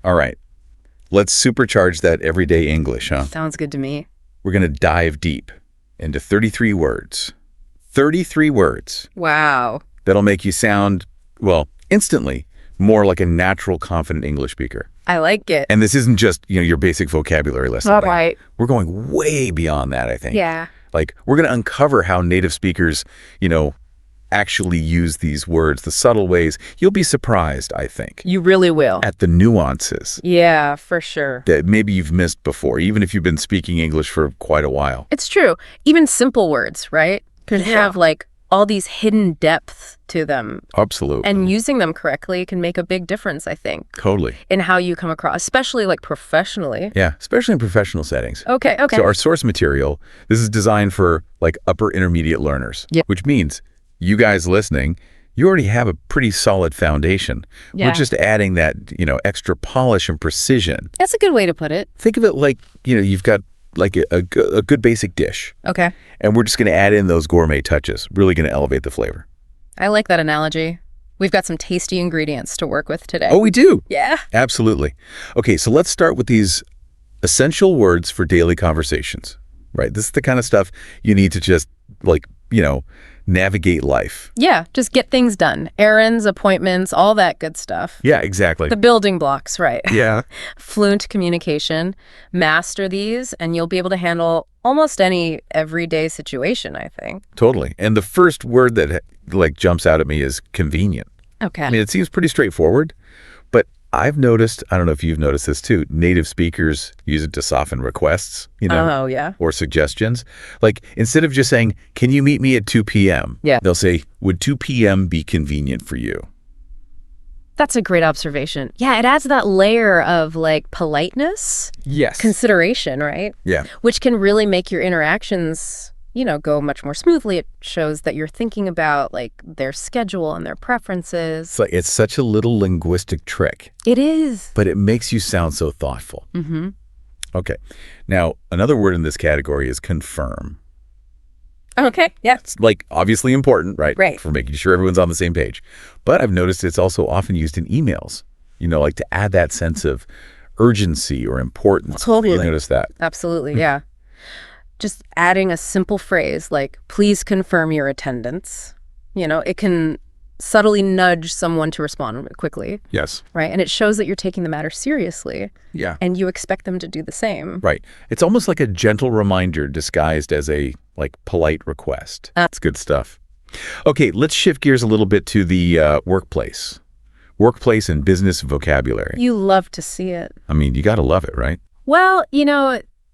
All right. Let's supercharge that everyday English, huh? Sounds good to me. We're going to dive deep into 33 words. 33 words. Wow. That'll make you sound, well, instantly more like a natural, confident English speaker. I like it. And this isn't just, your basic vocabulary lesson. All right. We're going way beyond that, I think. Yeah. Like, we're going to uncover how native speakers, actually use these words, the subtle ways. You'll be surprised, I think. You really will. At the nuances. Yeah, for sure. That maybe you've missed before, even if you've been speaking English for quite a while. It's true. Even simple words, right? Can have all these hidden depths to them. Absolutely. And using them correctly can make a big difference, I think. Totally. In how you come across, especially professionally. Yeah, especially in professional settings. Okay. So our source material, this is designed for upper intermediate learners, which means you guys listening, you already have a pretty solid foundation. Yeah. We're just adding that, extra polish and precision. That's a good way to put it. Think of it like, you've got a good basic dish. Okay. And we're just going to add in those gourmet touches, really going to elevate the flavor. I like that analogy. We've got some tasty ingredients to work with today. Oh, we do? Yeah. Absolutely. Okay, so let's start with these essential words for daily conversations, right? This is the kind of stuff you need to just, navigate life. Yeah, just get things done. Errands, appointments, all that good stuff. Yeah, exactly. The building blocks, right? Yeah. Fluent communication. Master these, and you'll be able to handle almost any everyday situation, I think. Totally. And the first word that jumps out at me is convenient. Okay. I mean, it seems pretty straightforward, but I've noticed, I don't know if you've noticed this too, native speakers use it to soften requests, Oh, yeah. or suggestions. Instead of just saying, can you meet me at 2 p.m.? Yeah. They'll say, would 2 p.m. be convenient for you? That's a great observation. Yeah, it adds that layer of politeness. Yes. Consideration, right? Yeah. Which can really make your interactions, go much more smoothly. It shows that you're thinking about their schedule and their preferences. It's such a little linguistic trick. It is. But it makes you sound so thoughtful. Mm-hmm. Okay. Now, another word in this category is confirm. Okay, yeah. It's obviously important, right? Right. For making sure everyone's on the same page. But I've noticed it's also often used in emails, to add that sense of urgency or importance. Totally. You notice that? Absolutely, yeah. Just adding a simple phrase please confirm your attendance. It can subtly nudge someone to respond quickly. Yes. Right? And it shows that you're taking the matter seriously. Yeah. And you expect them to do the same. Right. It's almost like a gentle reminder disguised as a polite request. That's good stuff. Okay, let's shift gears a little bit to the workplace. Workplace and business vocabulary. You love to see it. I mean, you got to love it, right? Well,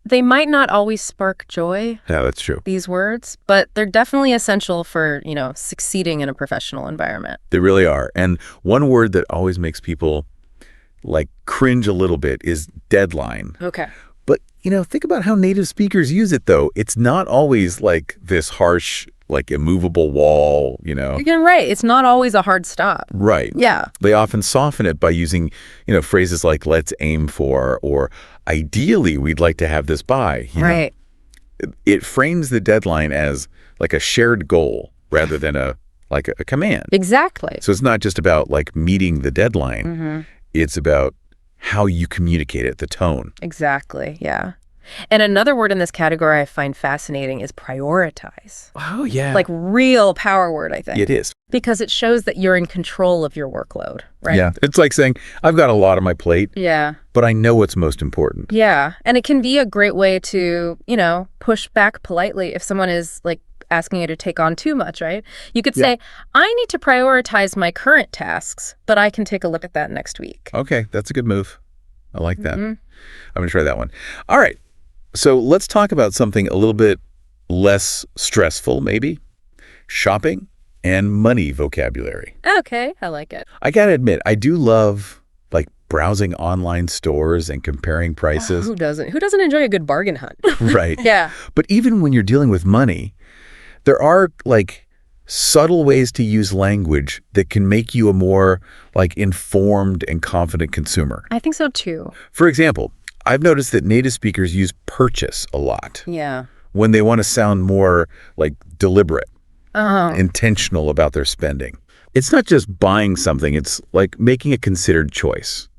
they might not always spark joy, Yeah, that's true. these words, but they're definitely essential for, succeeding in a professional environment. They really are. And one word that always makes people cringe a little bit is deadline. Okay. But, think about how native speakers use it, though. It's not always this harsh, immovable wall, You're right. It's not always a hard stop. Right. Yeah. They often soften it by using, phrases like let's aim for, or ideally we'd like to have this by. Right. It frames the deadline as a shared goal rather than a command. Exactly. So it's not just about meeting the deadline. Mm-hmm. It's about how you communicate it, the tone. Exactly. Yeah. And another word in this category I find fascinating is prioritize. Oh, yeah. Real power word, I think. It is. Because it shows that you're in control of your workload, right? Yeah. It's like saying, I've got a lot on my plate, Yeah. but I know what's most important. Yeah. And it can be a great way to, push back politely if someone is asking you to take on too much, right? You could say, I need to prioritize my current tasks, but I can take a look at that next week. Okay. That's a good move. I like that. Mm-hmm. I'm going to try that one. All right. So let's talk about something a little bit less stressful, maybe. Shopping and money vocabulary. Okay. I like it. I got to admit, I do love browsing online stores and comparing Oh, prices. who doesn't? Who doesn't enjoy a good bargain hunt? Right. Yeah. But even when you're dealing with money, there are subtle ways to use language that can make you a more informed and confident consumer. I think so too. For example, I've noticed that native speakers use purchase a lot Yeah. when they want to sound more deliberate, Oh. intentional about their spending. It's not just buying something, it's making a considered choice.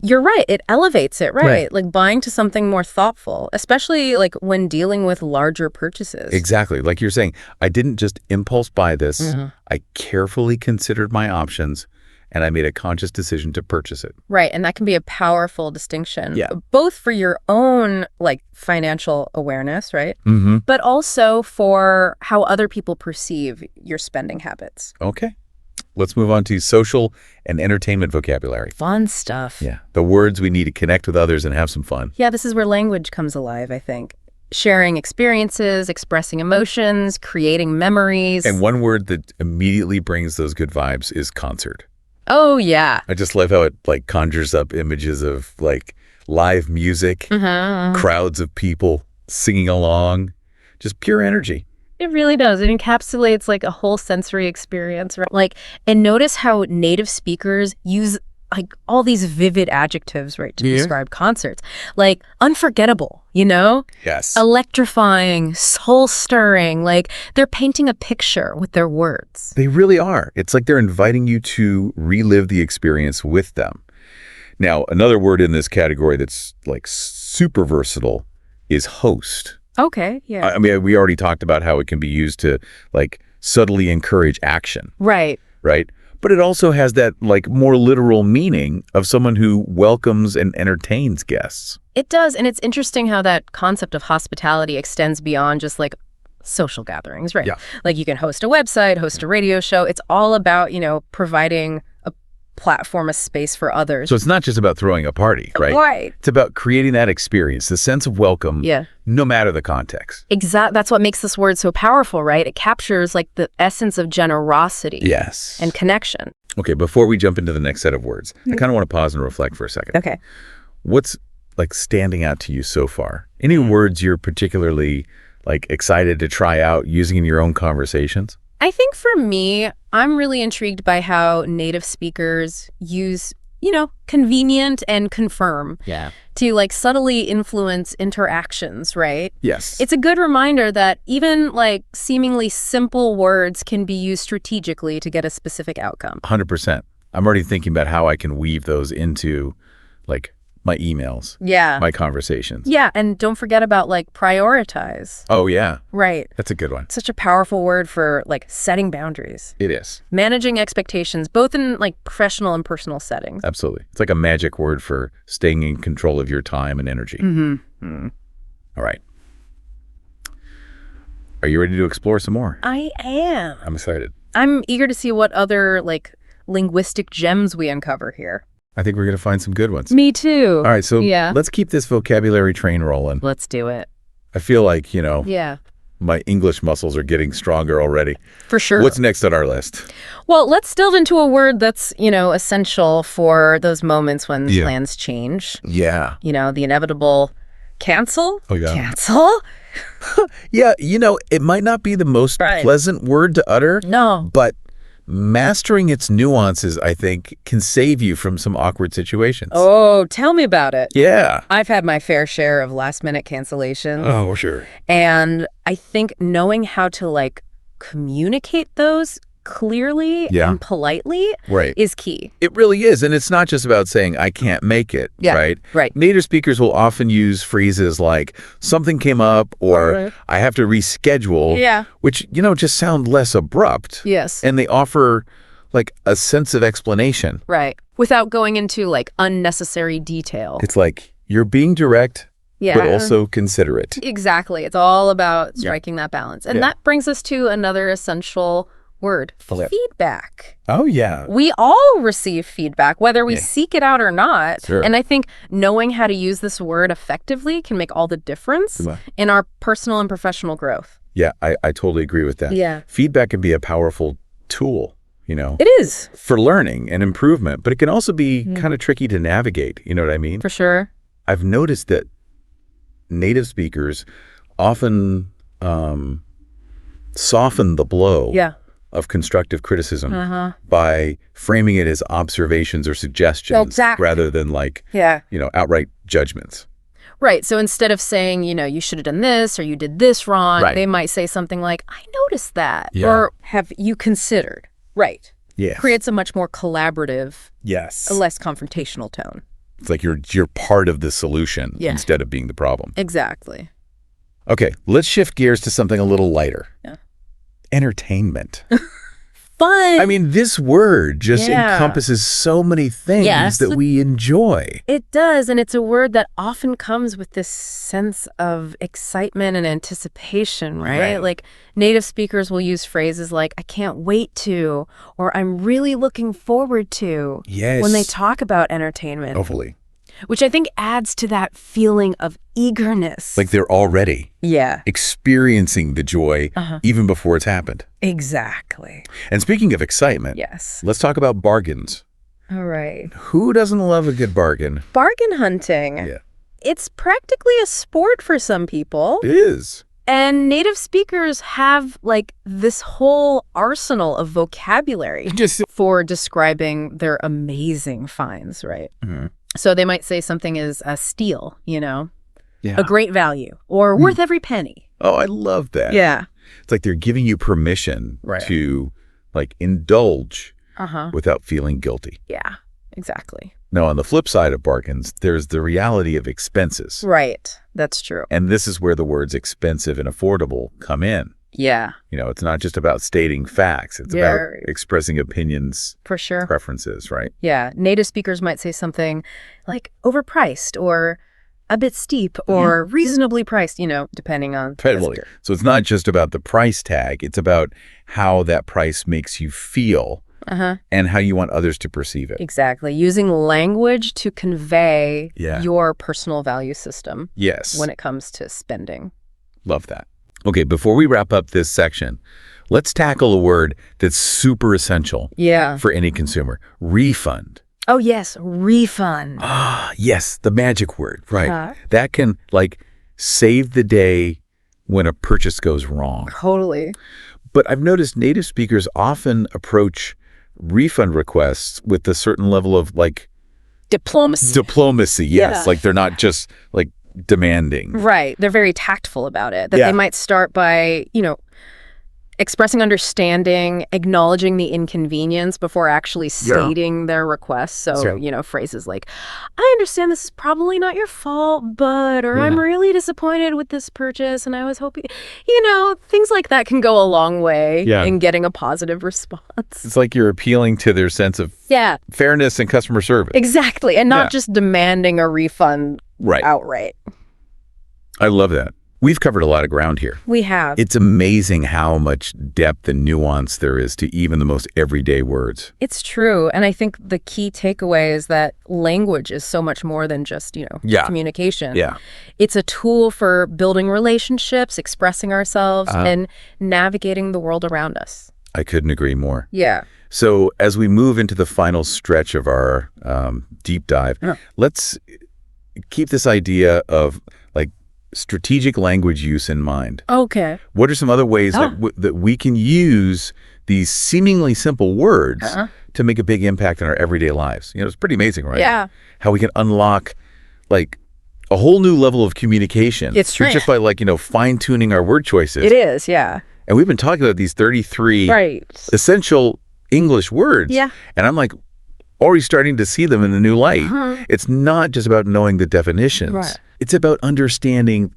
You're right. It elevates it, right? Right. Like buying to something more thoughtful, especially like when dealing with larger purchases. Exactly. Like you're saying, I didn't just impulse buy this. Mm-hmm. I carefully considered my options, and I made a conscious decision to purchase it. Right. And that can be a powerful distinction, Yeah. both for your own like financial awareness, right? Mm-hmm. But also for how other people perceive your spending habits. Okay. Let's move on to social and entertainment vocabulary. Fun stuff. Yeah. The words we need to connect with others and have some fun. Yeah, this is where language comes alive, I think. Sharing experiences, expressing emotions, creating memories. And one word that immediately brings those good vibes is concert. Oh, yeah. I just love how it like conjures up images of like live music, crowds of people singing along, just pure energy. It really does. It encapsulates like a whole sensory experience, right? Like, and notice how native speakers use like all these vivid adjectives, right, to describe concerts. Like unforgettable, you know? Yes. Electrifying, soul-stirring, like they're painting a picture with their words. They really are. It's like they're inviting you to relive the experience with them. Now, another word in this category that's like super versatile is host. Okay, yeah. I mean, we already talked about how it can be used to like subtly encourage action, Right. right? But it also has that like more literal meaning of someone who welcomes and entertains guests. It does, and it's interesting how that concept of hospitality extends beyond just like social gatherings, right? Yeah. Like you can host a website, host a radio show. It's all about, you know, providing a platform, a space for others. So it's not just about throwing a party, right? Right. It's about creating that experience, the sense of welcome, Yeah. no matter the context. That's what makes this word so powerful, right? It captures like the essence of generosity Yes. and connection. Okay, before we jump into the next set of words, I kind of want to pause and reflect for a second. Okay. What's like standing out to you so far? Any words you're particularly like excited to try out using in your own conversations? I think for me, I'm really intrigued by how native speakers use, you know, convenient and confirm to like subtly influence interactions, right? Yes. It's a good reminder that even like seemingly simple words can be used strategically to get a specific outcome. 100%. I'm already thinking about how I can weave those into like my emails, Yeah. my conversations. Yeah, and don't forget about like prioritize. Oh, yeah. Right. That's a good one. Such a powerful word for like setting boundaries, It is. managing expectations, both in like professional and personal settings. Absolutely. It's like a magic word for staying in control of your time and energy. All right. Are you ready to explore some more? I am. I'm excited. I'm eager to see what other like linguistic gems we uncover here. I think we're going to find some good ones. Me too. All right, so Yeah. let's keep this vocabulary train rolling. Let's do it. I feel like, Yeah, my English muscles are getting stronger already. for sure. What's next on our list? Well, let's delve into a word that's, you know, essential for those moments when Yeah. plans change. Yeah. You know, the inevitable cancel. Oh, yeah. Cancel? Yeah, it might not be the most Right. pleasant word to utter, No. but mastering its nuances, I think, can save you from some awkward situations. Oh, tell me about it. Yeah. I've had my fair share of last-minute cancellations. Oh, sure. And I think knowing how to like communicate those clearly Yeah. and politely Right. is key. It really is. And it's not just about saying, I can't make it, Yeah, right? right. Native speakers will often use phrases like, something came up, or Right. I have to reschedule, Yeah. which, just sound less abrupt. Yes. And they offer like a sense of explanation. Right. Without going into like unnecessary detail. It's like, you're being direct, Yeah. but also considerate. Exactly. It's all about striking that balance. And Yeah. that brings us to another essential word, Flip. feedback. Oh, yeah. We all receive feedback, whether we Yeah. seek it out or not. Sure. And I think knowing how to use this word effectively can make all the difference Yeah. in our personal and professional growth. Yeah, I totally agree with that. Yeah. Feedback can be a powerful tool, It is, for learning and improvement, but it can also be kind of tricky to navigate. You know what I mean? for sure. I've noticed that native speakers often soften the blow Yeah. of constructive criticism Uh-huh. by framing it as observations or suggestions Exactly. rather than like, Yeah. outright judgments. Right. So instead of saying, you should have done this or you did this wrong, Right. they might say something like, I noticed that. Yeah. Or have you considered? Right. Yeah. Creates a much more collaborative, Yes. a less confrontational tone. It's like you're part of the solution instead of being the problem. Exactly. Okay, let's shift gears to something a little lighter. Yeah. Entertainment. Fun. I mean, this word just encompasses so many things that we enjoy. It does, and it's a word that often comes with this sense of excitement and anticipation, right? Like native speakers will use phrases like, I can't wait to, or I'm really looking forward to when they talk about entertainment. Hopefully. Which I think adds to that feeling of eagerness. Like they're already experiencing the joy even before it's happened. Exactly. And speaking of excitement, let's talk about bargains. All right. Who doesn't love a good bargain? Bargain hunting. Yeah. It's practically a sport for some people. It is. And native speakers have like this whole arsenal of vocabulary for describing their amazing finds, right? Mm-hmm. So they might say something is a steal, a great value, or worth every penny. Oh, I love that. Yeah. It's like they're giving you permission to like indulge without feeling guilty. Yeah, exactly. Now, on the flip side of bargains, there's the reality of expenses. Right. That's true. And this is where the words expensive and affordable come in. Yeah. It's not just about stating facts. It's about expressing opinions, for sure, preferences, right? Yeah. Native speakers might say something like overpriced or a bit steep or reasonably priced, depending on the speaker. So it's not just about the price tag. It's about how that price makes you feel and how you want others to perceive it. Exactly. Using language to convey your personal value system when it comes to spending. Love that. Okay, before we wrap up this section, let's tackle a word that's super essential for any consumer. Refund. Oh, yes. Refund. Ah, yes. The magic word. Right. That can save the day when a purchase goes wrong. Totally. But I've noticed native speakers often approach refund requests with a certain level of diplomacy. Diplomacy, yes. Like they're not just demanding. Right. They're very tactful about it. That they might start by, expressing understanding, acknowledging the inconvenience before actually stating their request. So, phrases like, I understand this is probably not your fault, but, or I'm really disappointed with this purchase and I was hoping, things like that can go a long way in getting a positive response. It's like you're appealing to their sense of fairness and customer service. Exactly. And not just demanding a refund outright. I love that. We've covered a lot of ground here. We have. It's amazing how much depth and nuance there is to even the most everyday words. It's true. And I think the key takeaway is that language is so much more than just, communication. Yeah. It's a tool for building relationships, expressing ourselves, and navigating the world around us. I couldn't agree more. Yeah. So as we move into the final stretch of our deep dive, let's keep this idea of strategic language use in mind. Okay. What are some other ways that we can use these seemingly simple words to make a big impact in our everyday lives? It's pretty amazing, right? Yeah. How we can unlock a whole new level of communication. It's true. Just by fine-tuning our word choices. It is, yeah. And we've been talking about these 33 essential English words. Yeah. And I'm already starting to see them in a new light. It's not just about knowing the definitions. Right. It's about understanding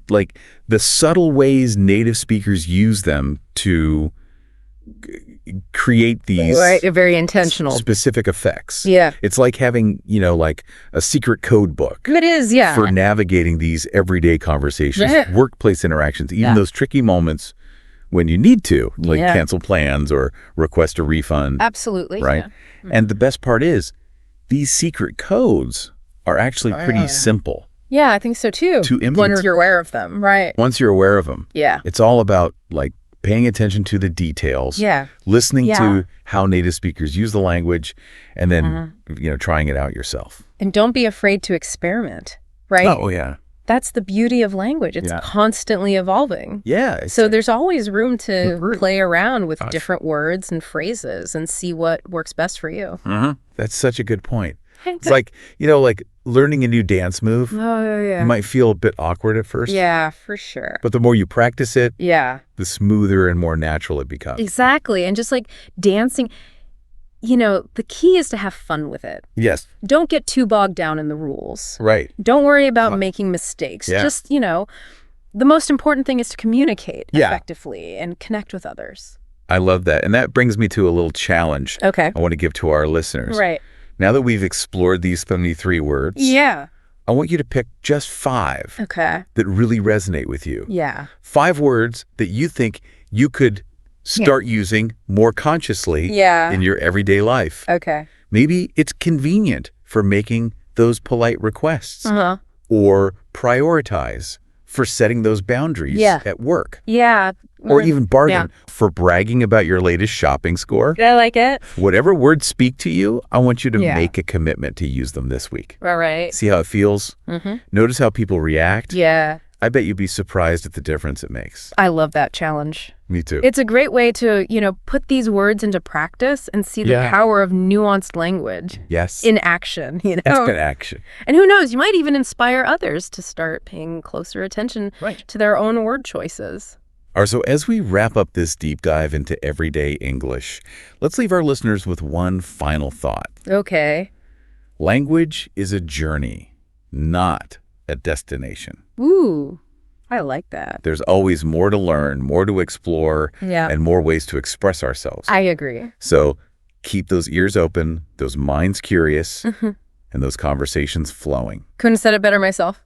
the subtle ways native speakers use them to create these very intentional specific effects. Yeah. It's like having, a secret code book. It is, for navigating these everyday conversations, workplace interactions, even those tricky moments when you need to, cancel plans or request a refund. Absolutely. Right? Yeah. And the best part is these secret codes are actually pretty simple. Yeah, I think so too. To implement. Once you're aware of them, right? Once you're aware of them. Yeah. It's all about paying attention to the details. Yeah. Listening to how native speakers use the language and then, trying it out yourself. And don't be afraid to experiment, right? Oh, yeah. That's the beauty of language. It's constantly evolving. Yeah. So there's always room to play around with different words and phrases and see what works best for you. That's such a good point. It's learning a new dance move. Oh, yeah. You might feel a bit awkward at first. Yeah, for sure. But the more you practice it, the smoother and more natural it becomes. Exactly. And just dancing, the key is to have fun with it. Yes. Don't get too bogged down in the rules. Right. Don't worry about making mistakes. Yeah. Just, the most important thing is to communicate Yeah. effectively and connect with others. I love that. And that brings me to a little challenge Okay. I want to give to our listeners. Right. Now that we've explored these 73 words, Yeah. I want you to pick just 5 Okay. that really resonate with you. Yeah. 5 words that you think you could start using more consciously Yeah. in your everyday life. Okay. Maybe it's convenient for making those polite requests Uh-huh. or prioritize for setting those boundaries at work. Yeah. Or even bargain Yeah. for bragging about your latest shopping score. I like it. Whatever words speak to you, I want you to Yeah. make a commitment to use them this week. All right. See how it feels? Mm-hmm. Notice how people react? Yeah. I bet you'd be surprised at the difference it makes. I love that challenge. Me too. It's a great way to, put these words into practice and see the Yeah. power of nuanced language Yes. in action, That's good action. And who knows, you might even inspire others to start paying closer attention to their own word choices. All right, so as we wrap up this deep dive into everyday English, let's leave our listeners with one final thought. Okay. Language is a journey, not a destination. Ooh, I like that. There's always more to learn, more to explore, Yeah. and more ways to express ourselves. I agree. So keep those ears open, those minds curious, and those conversations flowing. Couldn't have said it better myself.